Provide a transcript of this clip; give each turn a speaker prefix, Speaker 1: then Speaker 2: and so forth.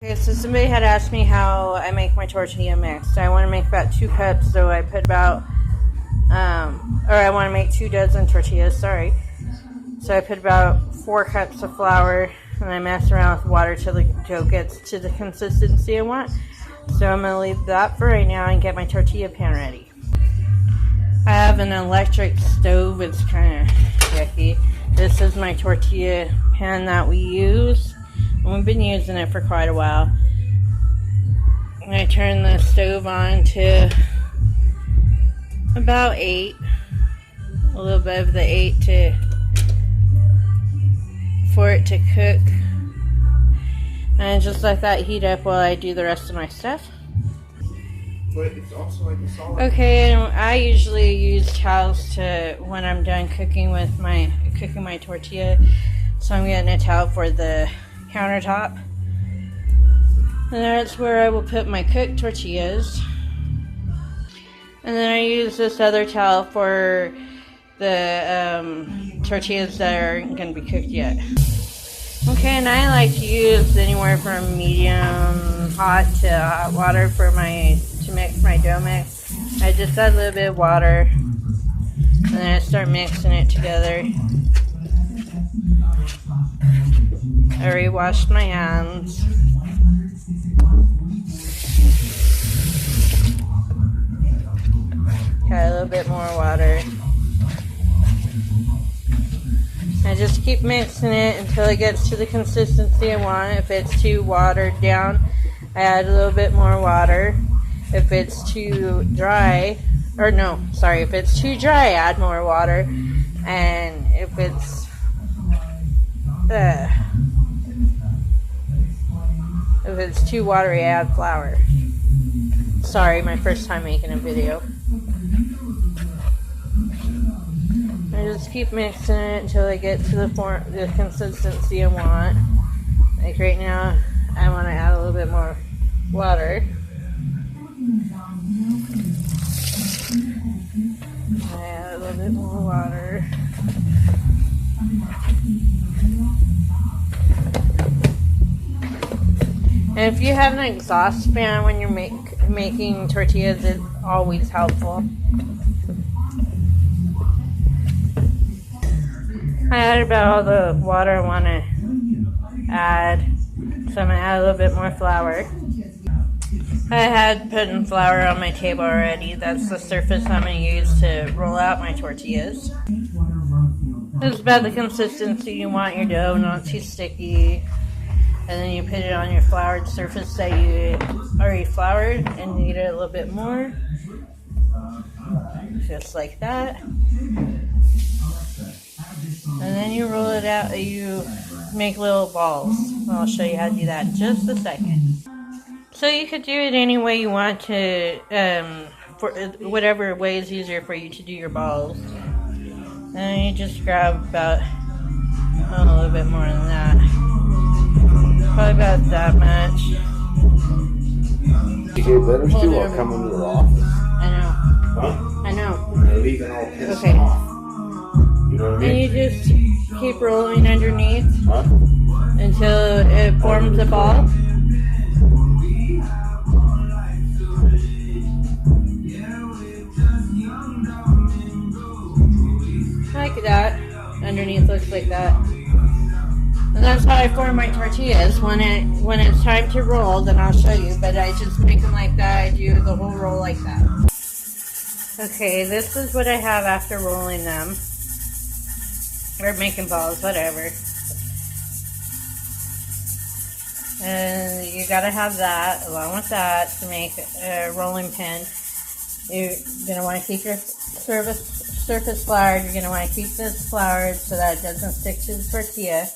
Speaker 1: Okay, so somebody had asked me how I make my tortilla mix. I want to make about 2 cups, so I put about, or I want to make 2 dozen tortillas, sorry. So I put about 4 cups of flour, and I mess around with water till the dough gets to the consistency I want. So I'm going to leave that for right now and get my tortilla pan ready. I have an electric stove. It's kind of yucky. This is my tortilla pan that we use. We've been using it for quite a while. And I turn the stove on to about 8. A little bit of the 8 for it to cook. And just let that heat up while I do the rest of my stuff.
Speaker 2: But it's also like a solid.
Speaker 1: Okay, and I usually use towels to when I'm done cooking my tortilla. So I'm getting a towel for the countertop. And that's where I will put my cooked tortillas. And then I use this other towel for the tortillas that aren't going to be cooked yet. Okay, and I like to use anywhere from medium hot to hot water for to mix my dough mix. I just add a little bit of water and then I start mixing it together. I already washed my hands. Got a little bit more water. I just keep mixing it until it gets to the consistency I want. If it's too watered down, I add a little bit more water. If it's too dry, if it's too dry, add more water. And if it's too watery, I add flour. Sorry, my first time making a video. I just keep mixing it until I get to the consistency I want. Like right now, I want to add a little bit more water. I add a little bit more water. And if you have an exhaust fan when you're making tortillas, it's always helpful. I added about all the water I want to add, so I'm going to add a little bit more flour. I had put in flour on my table already. That's the surface I'm going to use to roll out my tortillas. It's about the consistency you want your dough, not too sticky. And then you put it on your floured surface that you already floured and knead it a little bit more. Just like that. And then you roll it out, you make little balls. I'll show you how to do that in just a second. So you could do it any way you want to, for whatever way is easier for you to do your balls. And you just grab about a little bit more than that. Probably about that much.
Speaker 2: You get letters too or come into the office?
Speaker 1: I know.
Speaker 2: Huh?
Speaker 1: I know.
Speaker 2: They're leaving all pissed
Speaker 1: Okay.
Speaker 2: off. You know what I mean?
Speaker 1: And you just keep rolling underneath until it forms a ball. Like that. Underneath looks like that. And that's how I form my tortillas. When it's time to roll, then I'll show you. But I just make them like that. I do the whole roll like that. Okay, this is what I have after rolling them. Or making balls, whatever. And you gotta have that along with that to make a rolling pin. You're gonna want to keep your surface floured. You're gonna want to keep this floured so that it doesn't stick to the tortilla.